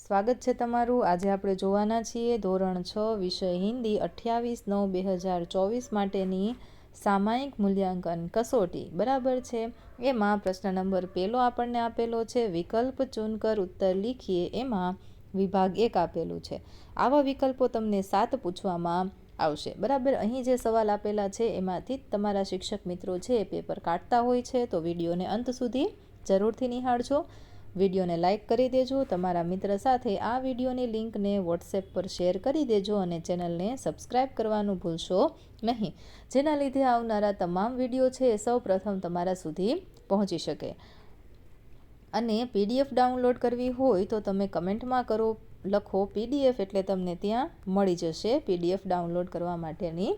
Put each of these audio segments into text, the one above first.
સ્વાગત છે તમારું। આજે આપણે જોવાના છીએ ધોરણ 6 વિષય હિન્દી 28/9/2024 માટેની સામાયિક મૂલ્યાંકન કસોટી। બરાબર છે। એમાં પ્રશ્ન નંબર 1 આપણને આપેલો છે, વિકલ્પ ચૂનકર ઉત્તર લીખીએ। એમાં વિભાગ 1 આપેલું છે। આવા વિકલ્પો તમને 7 પૂછવામાં આવશે। બરાબર, અહીં જે સવાલ આપેલા છે એમાંથી તમારા શિક્ષક મિત્રો છે એ પેપર કાઢતા હોય છે, તો વિડીયોને અંત સુધી જરૂરથી નિહાળજો। વિડીયોને લાઇક કરી દેજો, તમારા મિત્ર સાથે આ વિડીયોની લિંકને વોટ્સએપ પર શેર કરી દેજો અને ચેનલને સબસ્ક્રાઈબ કરવાનું ભૂલશો નહીં, જેના લીધે આવનારા તમામ વિડીયો છે એ સૌ પ્રથમ તમારા સુધી પહોંચી શકે। અને PDF ડાઉનલોડ કરવી હોય તો તમે કમેન્ટમાં લખો PDF, એટલે તમને ત્યાં મળી જશે PDF ડાઉનલોડ કરવા માટેની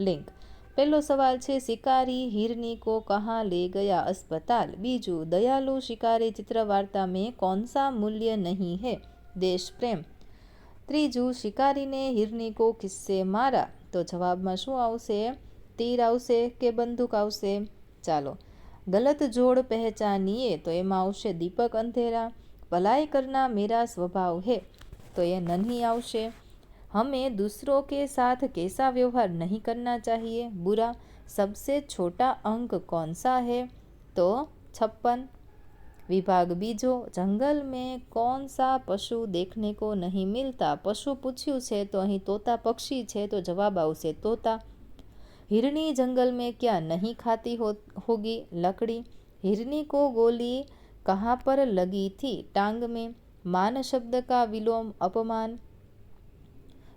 લિંક। पहलो सवाल है, शिकारी हिरनी को कहाँ ले गया अस्पताल। बीजू, दयालु शिकारी चित्रवार्ता में कौन सा मूल्य नहीं है, देश प्रेम। त्रीजू, शिकारी ने हिरनी को किससे मारा। तो जवाब में शू आवशे, तीर आवशे के बंदूक आवशे। चालो, गलत जोड़ पहचानिए। तो एमां आवशे दीपक अंधेरा। भलाई करना मेरा स्वभाव है। तो ये नन्ही आवशे। हमें दूसरों के साथ कैसा व्यवहार नहीं करना चाहिए, बुरा। सबसे छोटा अंक कौन सा है, तो 56। विभाग बीजो, जंगल में कौन सा पशु देखने को नहीं मिलता। पशु पूछ्यु छे तो अहीं तोता पक्षी छे, तो जवाब आवशे तोता। हिरनी जंगल में क्या नहीं खाती होगी, लकड़ी। हिरनी को गोली कहाँ पर लगी थी, टांग में। मान शब्द का विलोम अपमान।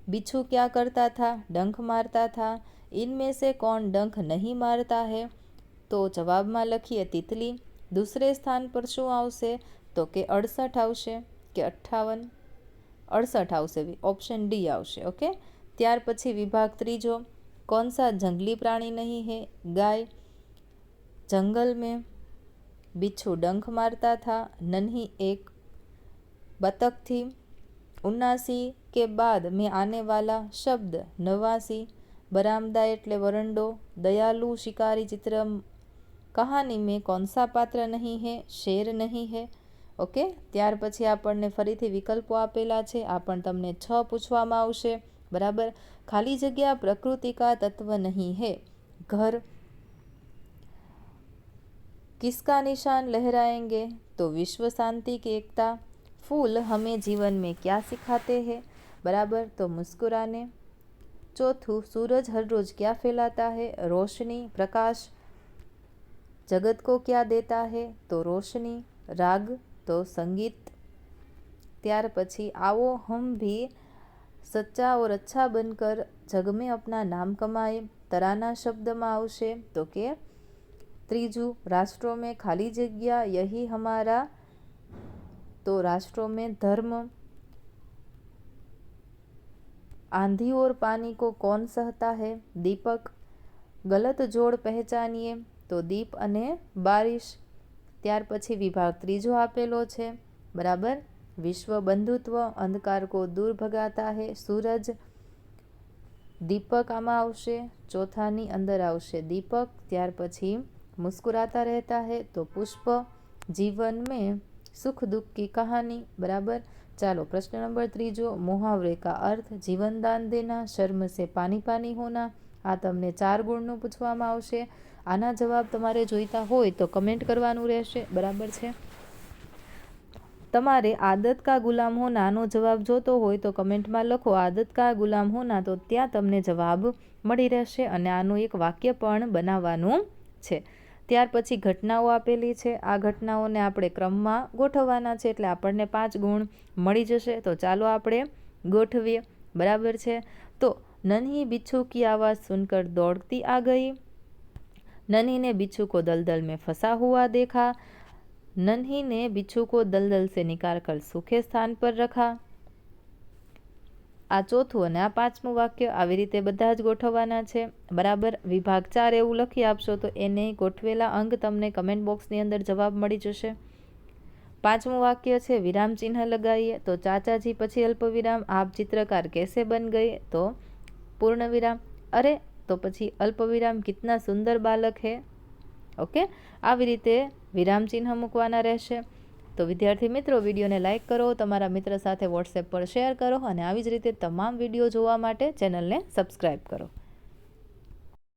बिच्छू क्या करता था, डंक मारता था। इनमें से कौन डंक नहीं मारता है, तो जवाब में लखीए तितली। दूसरे स्थान पर शू आवशे, तो के 68 आवशे के 58, 68 आवशे, ऑप्शन डी आवशे। ओके, त्यार पछी विभाग त्रीजो, कौन सा जंगली प्राणी नहीं है, गाय। जंगल में बिच्छू डंक मारता था, नन्ही एक बतख थी। 79 के बाद में आने वाला शब्द 89। बरामदा एटले वरंडो। दयालु शिकारी चित्र कहानी में कौन सा पात्र नहीं है, शेर नहीं है। ओके, त्यार पछी आपणने फरीथी विकल्पो आपेला छे। आ पण तमने 6 पूछवामां आवशे। बराबर, खाली जग्या प्रकृति का तत्व नहीं है, घर। किसका निशान लहराएंगे, तो विश्व शांति की एकता। फूल हमें जीवन में क्या सिखाते हैं, बराबर, तो मुस्कुराने। चौथू, सूरज हर रोज क्या फैलाता है, रोशनी, प्रकाश। जगत को क्या देता है, तो रोशनी। राग, तो संगीत। त्यार पछी आओ हम भी सच्चा और अच्छा बनकर जग में अपना नाम कमाए। तराना शब्द में आवशे, तो के त्रीजू, राष्ट्रों में खाली जग्या यही हमारा। तो राष्ट्रों में धर्म। आंधी और पानी को कौन सहता है, दीपक। गलत जोड़ पहचानिए, तो दीप अने बारिश। त्यार पछी विभाग त्रीजो आपेलो छे। बराबर, विश्व बंधुत्व। अंधकार को दूर भगाता है, सूरज। दीपक आमां आवशे, चौथानी अंदर आवशे दीपक। त्यार पछी मुस्कुराता रहता है, तो पुष्प। जीवन में सुख दुख की कहानी। बराबर, चलो प्रश्न नंबर त्रीजो, मुहावरे का अर्थ। जीवन दान देना, शर्म से पानी पानी होना। आ तमने 4 गुणનું પૂછવામાં આવશે। આના જવાબ તમારે જોઈતા હોય તો કમેન્ટ કરવાનું રહેશે। બરાબર છે। તમારે આદત કા ગુલામ હોના નો જવાબ જોતો હોય તો કમેન્ટમાં લખો આદત કા ગુલામ હોના, તો ત્યાં તમને જવાબ મળી રહેશે અને આનું એક વાક્ય પણ બનાવવાનું છે। ત્યાર પછી ઘટનાઓ આપેલી છે। આ ઘટનાઓને આપણે ક્રમમાં ગોઠવવાના છે, એટલે આપણને 5 ગુણ મળી જશે। તો ચાલો આપણે ગોઠવીએ। બરાબર છે। તો नन्ही बिच्छू की आवाज़ सुनकर दौड़ती आ गई। नन्ही ने बिच्छू को दलदल में फंसा हुआ देखा। नन्ही ने बिच्छू को दलदल से निकालकर सूखे स्थान पर रखा। आ चौथું અને આ 5મું વાક્ય આવી રીતે બધા જ ગોઠવવાના છે। બરાબર, વિભાગ 4 એવું લખી આપશો તો એને ગોઠવેલા અંક તમને કમેન્ટ બોક્સની અંદર જવાબ મળી જશે। 5મું વાક્ય છે, વિરામ ચિહ્ન લગાઈએ। તો चाचा जी પછી અલ્પ વિરામ। आप चित्रकार कैसे बन गए, तो पूर्ण विराम। अरे, तो પછી અલ્પ વિરામ, कितना सुंदर बालक है। ओके, આવી રીતે વિરામ ચિહ્ન મૂકવાના રહેશે। તો વિદ્યાર્થી મિત્રો, વિડીયોને લાઇક કરો, તમારા મિત્ર સાથે વોટ્સએપ પર શેર કરો અને આવી જ રીતે તમામ વિડીયો જોવા માટે ચેનલને સબસ્ક્રાઈબ કરો.